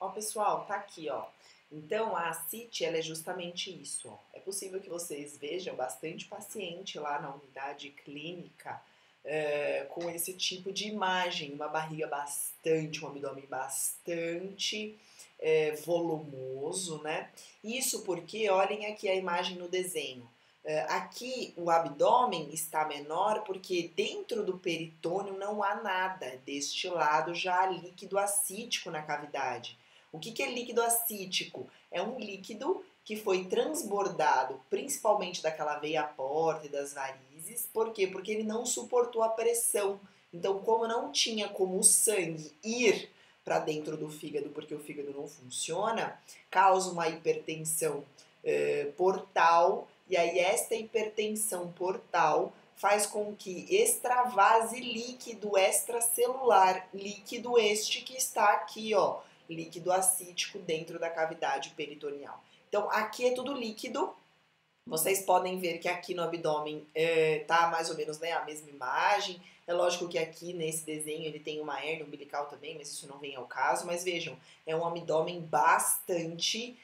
Ó, pessoal, tá aqui, ó. Então, a ascite, ela é justamente isso, ó. É possível que vocês vejam bastante paciente lá na unidade clínica com esse tipo de imagem, uma barriga bastante, um abdômen bastante volumoso, né? Isso porque, olhem aqui a imagem no desenho. Aqui o abdômen está menor porque dentro do peritônio não há nada. Deste lado já há líquido ascítico na cavidade. O que é líquido ascítico? É um líquido que foi transbordado principalmente daquela veia porta e das varizes. Por quê? Porque ele não suportou a pressão. Então, como não tinha como o sangue ir para dentro do fígado, porque o fígado não funciona, causa uma hipertensão portal. E aí esta hipertensão portal faz com que extravase líquido extracelular, líquido este que está aqui, ó, líquido ascítico dentro da cavidade peritoneal. Então, aqui é tudo líquido. Vocês podem ver que aqui no abdômen tá mais ou menos, né, a mesma imagem. É lógico que aqui nesse desenho ele tem uma hérnia umbilical também, mas isso não vem ao caso. Mas vejam, é um abdômen bastante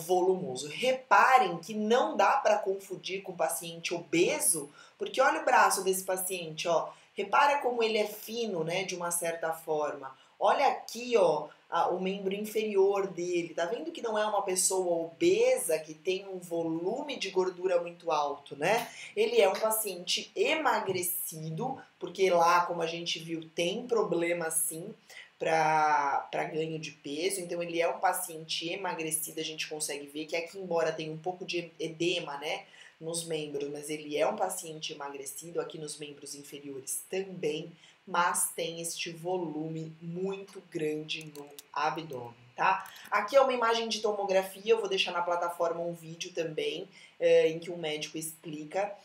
volumoso. Reparem que não dá para confundir com paciente obeso, porque olha o braço desse paciente, ó. Repara como ele é fino, né, de uma certa forma. Olha aqui, ó, o membro inferior dele. Tá vendo que não é uma pessoa obesa que tem um volume de gordura muito alto, né? Ele é um paciente emagrecido, porque lá, como a gente viu, tem problema sim para ganho de peso. Então ele é um paciente emagrecido, a gente consegue ver que aqui, embora tenha um pouco de edema, né, nos membros, mas ele é um paciente emagrecido, aqui nos membros inferiores também, mas tem este volume muito grande no abdômen, tá? Aqui é uma imagem de tomografia, eu vou deixar na plataforma um vídeo também, em que um médico explica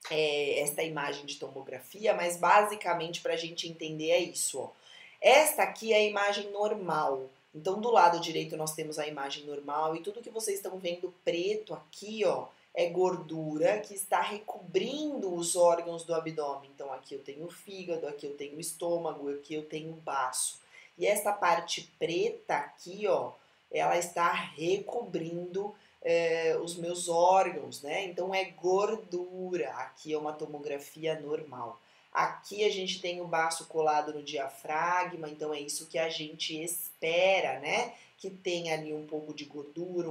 esta imagem de tomografia, mas basicamente para a gente entender é isso, ó. Esta aqui é a imagem normal. Então, do lado direito nós temos a imagem normal e tudo que vocês estão vendo preto aqui, ó, é gordura que está recobrindo os órgãos do abdômen. Então, aqui eu tenho o fígado, aqui eu tenho o estômago, aqui eu tenho o baço. E essa parte preta aqui, ó, ela está recobrindo os meus órgãos, né? Então, é gordura. Aqui é uma tomografia normal. Aqui a gente tem o baço colado no diafragma, então é isso que a gente espera, né? Que tem ali um pouco de gordura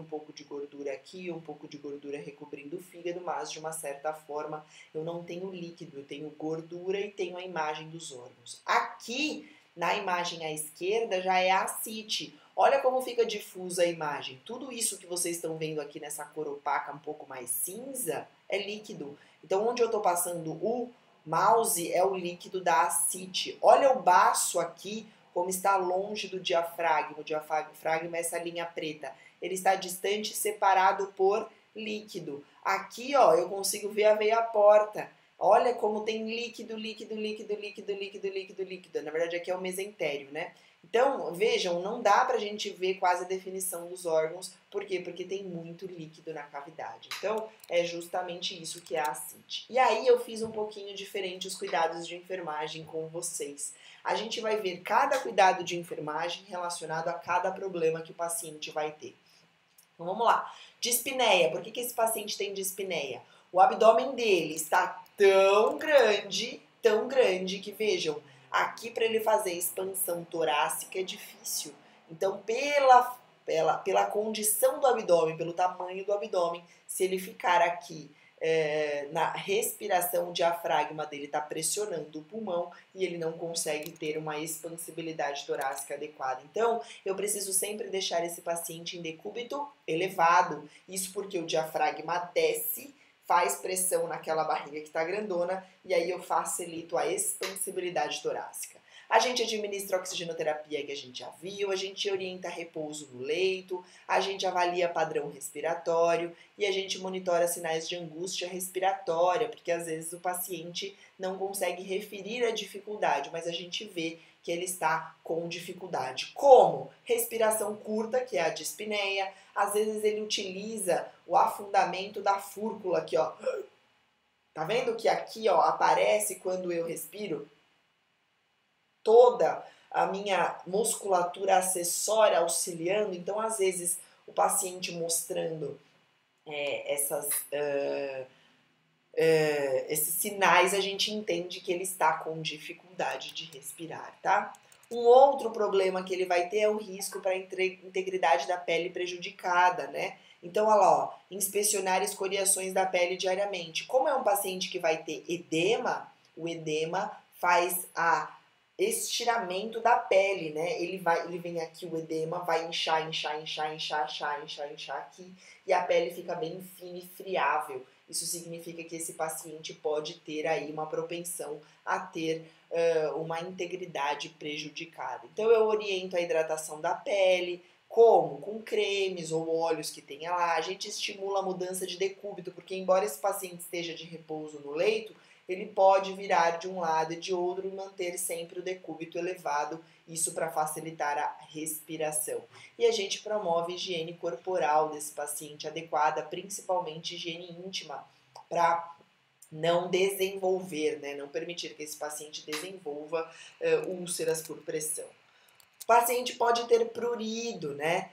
aqui, um pouco de gordura recobrindo o fígado, mas de uma certa forma eu não tenho líquido, eu tenho gordura e tenho a imagem dos órgãos. Aqui, na imagem à esquerda, já é a ascite. Olha como fica difusa a imagem. Tudo isso que vocês estão vendo aqui nessa cor opaca um pouco mais cinza é líquido. Então, onde eu estou passando o mouse é o líquido da ascite. Olha o baço aqui, como está longe do diafragma. O diafragma é essa linha preta. Ele está distante, separado por líquido. Aqui, ó, eu consigo ver a veia porta. Olha como tem líquido, líquido, líquido, líquido, líquido, líquido, líquido. Na verdade, aqui é o mesentério, né? Então, vejam, não dá pra gente ver quase a definição dos órgãos. Por quê? Porque tem muito líquido na cavidade. Então, é justamente isso que é a ascite. E aí eu fiz um pouquinho diferente os cuidados de enfermagem com vocês. A gente vai ver cada cuidado de enfermagem relacionado a cada problema que o paciente vai ter. Então, vamos lá. Dispneia. Por que esse paciente tem dispneia? O abdômen dele está tão grande que, vejam, aqui para ele fazer expansão torácica é difícil. Então, pela condição do abdômen, pelo tamanho do abdômen, se ele ficar aqui na respiração, o diafragma dele está pressionando o pulmão e ele não consegue ter uma expansibilidade torácica adequada. Então, eu preciso sempre deixar esse paciente em decúbito elevado. Isso porque o diafragma desce, faz pressão naquela barriga que está grandona e aí eu facilito a expansibilidade torácica. A gente administra oxigenoterapia que a gente já viu, a gente orienta repouso no leito, a gente avalia padrão respiratório e a gente monitora sinais de angústia respiratória, porque às vezes o paciente não consegue referir a dificuldade, mas a gente vê que ele está com dificuldade. Como? Respiração curta, que é a dispneia, às vezes ele utiliza o afundamento da fúrcula aqui, ó. Tá vendo que aqui, ó, aparece quando eu respiro? Toda a minha musculatura acessória auxiliando. Então, às vezes, o paciente mostrando esses sinais, a gente entende que ele está com dificuldade de respirar, tá? Um outro problema que ele vai ter é o risco para a integridade da pele prejudicada, né? Então, olha lá, ó, inspecionar escoriações da pele diariamente. Como é um paciente que vai ter edema, o edema faz a estiramento da pele, né? Ele vem aqui, o edema vai inchar aqui, e a pele fica bem fina e friável. Isso significa que esse paciente pode ter aí uma propensão a ter uma integridade prejudicada. Então eu oriento a hidratação da pele, como? Com cremes ou óleos que tenha lá. A gente estimula a mudança de decúbito, porque embora esse paciente esteja de repouso no leito, ele pode virar de um lado e de outro e manter sempre o decúbito elevado, isso para facilitar a respiração. E a gente promove higiene corporal desse paciente adequada, principalmente higiene íntima, para não desenvolver, né, não permitir que esse paciente desenvolva úlceras por pressão. O paciente pode ter prurido, né?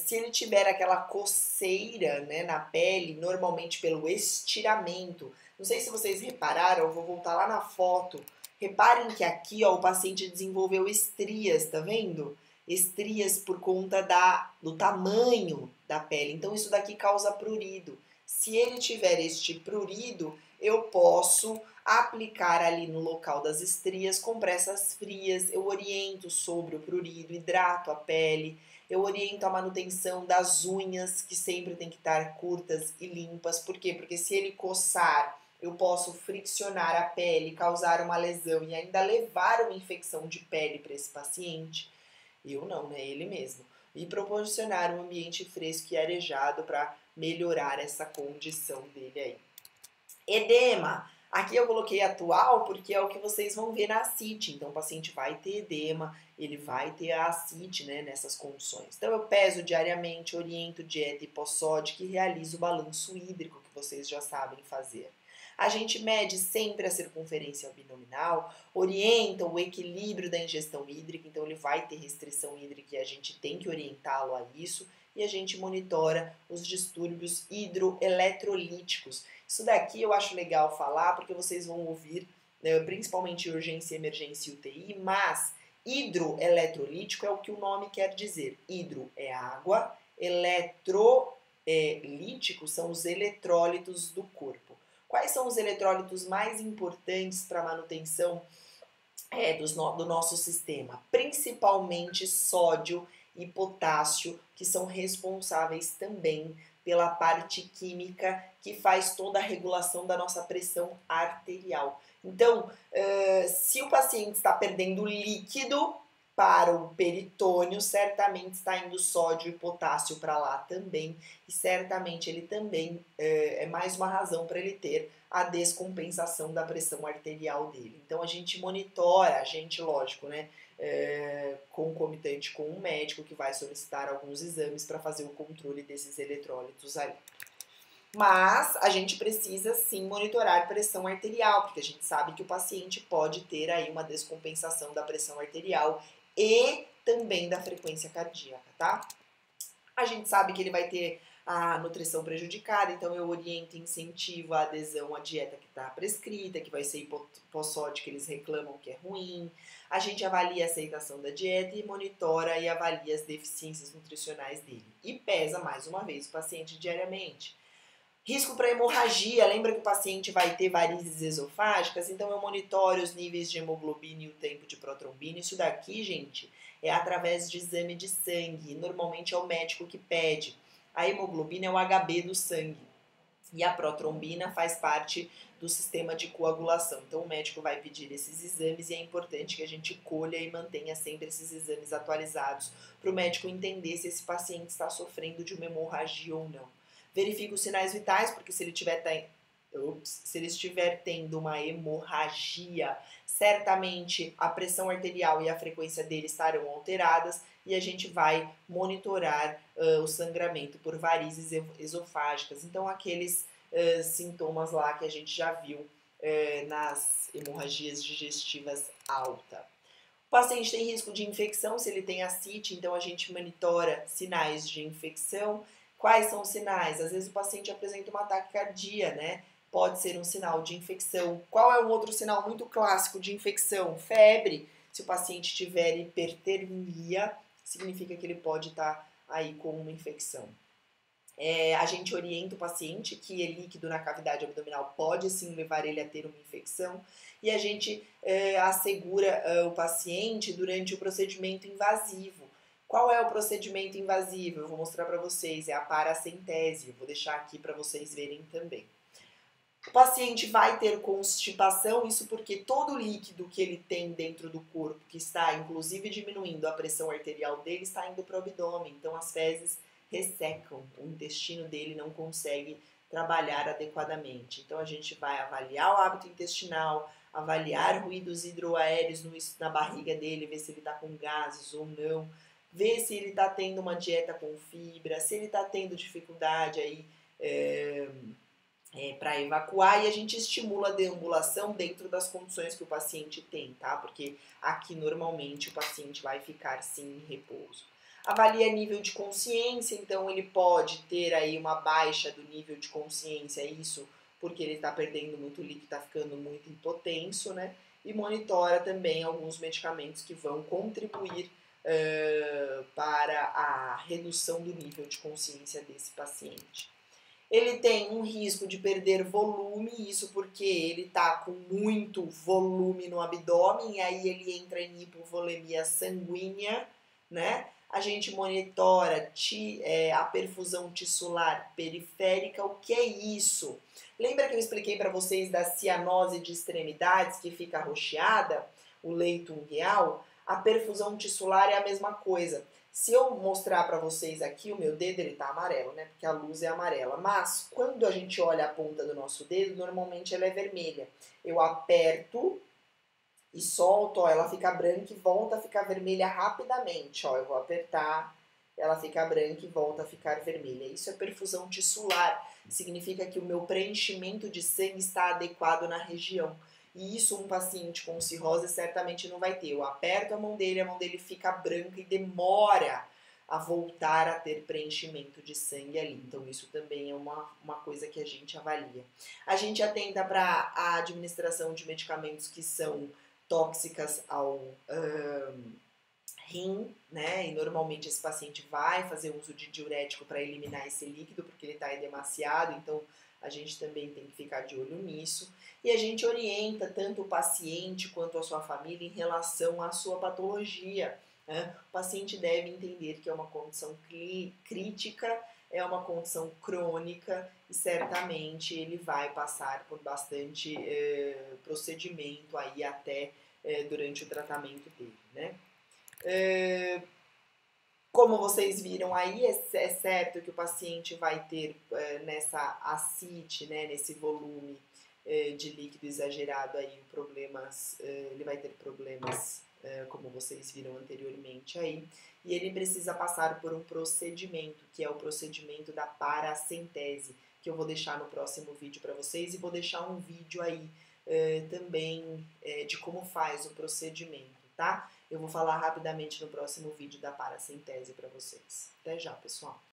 Se ele tiver aquela coceira, né, na pele, normalmente pelo estiramento. Não sei se vocês repararam, eu vou voltar lá na foto. Reparem que aqui, ó, o paciente desenvolveu estrias, tá vendo? Estrias por conta do tamanho da pele. Então, isso daqui causa prurido. Se ele tiver este prurido, eu posso aplicar ali no local das estrias compressas frias. Eu oriento sobre o prurido, hidrato a pele. Eu oriento a manutenção das unhas, que sempre tem que estar curtas e limpas. Por quê? Porque se ele coçar, eu posso friccionar a pele, causar uma lesão e ainda levar uma infecção de pele para esse paciente. Eu não, né? Ele mesmo. E proporcionar um ambiente fresco e arejado para melhorar essa condição dele aí. Edema. Aqui eu coloquei atual porque é o que vocês vão ver na ascite. Então, o paciente vai ter edema, ele vai ter a ascite, né, nessas condições. Então, eu peso diariamente, oriento dieta hipossódica e realizo o balanço hídrico, que vocês já sabem fazer. A gente mede sempre a circunferência abdominal, orienta o equilíbrio da ingestão hídrica, então ele vai ter restrição hídrica e a gente tem que orientá-lo a isso. E a gente monitora os distúrbios hidroeletrolíticos. Isso daqui eu acho legal falar, porque vocês vão ouvir, né, principalmente urgência, emergência e UTI, mas hidroeletrolítico é o que o nome quer dizer. Hidro é água, eletrolítico são os eletrólitos do corpo. Quais são os eletrólitos mais importantes para a manutenção do nosso sistema? Principalmente sódio e potássio, que são responsáveis também pela parte química que faz toda a regulação da nossa pressão arterial. Então, se o paciente está perdendo líquido para o peritônio, certamente está indo sódio e potássio para lá também, e certamente ele também é mais uma razão para ele ter a descompensação da pressão arterial dele. Então a gente monitora, lógico, né, concomitante com um médico que vai solicitar alguns exames para fazer o controle desses eletrólitos ali. Mas a gente precisa sim monitorar pressão arterial, porque a gente sabe que o paciente pode ter aí uma descompensação da pressão arterial e também da frequência cardíaca, tá? A gente sabe que ele vai ter a nutrição prejudicada, então eu oriento e incentivo a adesão à dieta que está prescrita, que vai ser hipossódica, eles reclamam que é ruim. A gente avalia a aceitação da dieta e monitora e avalia as deficiências nutricionais dele. E pesa, mais uma vez, o paciente diariamente. Risco para hemorragia, lembra que o paciente vai ter varizes esofágicas? Então eu monitoro os níveis de hemoglobina e o tempo de protrombina. Isso daqui, gente, é através de exame de sangue. Normalmente é o médico que pede. A hemoglobina é o HB do sangue e a protrombina faz parte do sistema de coagulação. Então o médico vai pedir esses exames e é importante que a gente colha e mantenha sempre esses exames atualizados para o médico entender se esse paciente está sofrendo de uma hemorragia ou não. Verifica os sinais vitais, porque se ele estiver tendo uma hemorragia, certamente a pressão arterial e a frequência dele estarão alteradas e a gente vai monitorar o sangramento por varizes esofágicas. Então, aqueles sintomas lá que a gente já viu nas hemorragias digestivas altas. O paciente tem risco de infecção se ele tem ascite, então a gente monitora sinais de infecção. Quais são os sinais? Às vezes o paciente apresenta uma taquicardia, né? Pode ser um sinal de infecção. Qual é um outro sinal muito clássico de infecção? Febre. Se o paciente tiver hipertermia, significa que ele pode estar aí com uma infecção. A gente orienta o paciente que é líquido na cavidade abdominal pode sim levar ele a ter uma infecção e a gente assegura o paciente durante o procedimento invasivo. Qual é o procedimento invasivo? Eu vou mostrar para vocês, é a paracentese, eu vou deixar aqui para vocês verem também. O paciente vai ter constipação, isso porque todo o líquido que ele tem dentro do corpo, que está inclusive diminuindo a pressão arterial dele, está indo para o abdômen, então as fezes ressecam, o intestino dele não consegue trabalhar adequadamente. Então a gente vai avaliar o hábito intestinal, avaliar ruídos hidroaéreos na barriga dele, ver se ele está com gases ou não, ver se ele está tendo uma dieta com fibra, se ele está tendo dificuldade aí para evacuar, e a gente estimula a deambulação dentro das condições que o paciente tem, tá? Porque aqui normalmente o paciente vai ficar sim em repouso. Avalia nível de consciência, então ele pode ter aí uma baixa do nível de consciência, isso porque ele está perdendo muito líquido, está ficando muito hipotenso, né? E monitora também alguns medicamentos que vão contribuir para a redução do nível de consciência desse paciente. Ele tem um risco de perder volume, isso porque ele está com muito volume no abdômen, e aí ele entra em hipovolemia sanguínea, né? A gente monitora a perfusão tissular periférica. O que é isso? Lembra que eu expliquei para vocês da cianose de extremidades que fica arroxeada, o leito ungueal? A perfusão tissular é a mesma coisa. Se eu mostrar para vocês aqui, o meu dedo ele tá amarelo, né? Porque a luz é amarela. Mas quando a gente olha a ponta do nosso dedo, normalmente ela é vermelha. Eu aperto e solto, ó, ela fica branca e volta a ficar vermelha rapidamente. Ó, eu vou apertar, ela fica branca e volta a ficar vermelha. Isso é perfusão tissular. Significa que o meu preenchimento de sangue está adequado na região. E isso um paciente com cirrose certamente não vai ter. Eu aperto a mão dele fica branca e demora a voltar a ter preenchimento de sangue ali. Então isso também é uma coisa que a gente avalia. A gente atenta para a administração de medicamentos que são tóxicas ao rim, né? E normalmente esse paciente vai fazer uso de diurético para eliminar esse líquido, porque ele está demasiado, então a gente também tem que ficar de olho nisso. E a gente orienta tanto o paciente quanto a sua família em relação à sua patologia, né? O paciente deve entender que é uma condição crítica, é uma condição crônica e certamente ele vai passar por bastante procedimento aí até durante o tratamento dele, né? Como vocês viram aí, é certo que o paciente vai ter nessa ascite, né, nesse volume de líquido exagerado aí, ele vai ter problemas, como vocês viram anteriormente aí, e ele precisa passar por um procedimento, que é o procedimento da paracentese, que eu vou deixar no próximo vídeo para vocês, e vou deixar um vídeo aí também de como faz o procedimento, tá? Eu vou falar rapidamente no próximo vídeo da paracentese para vocês. Até já, pessoal!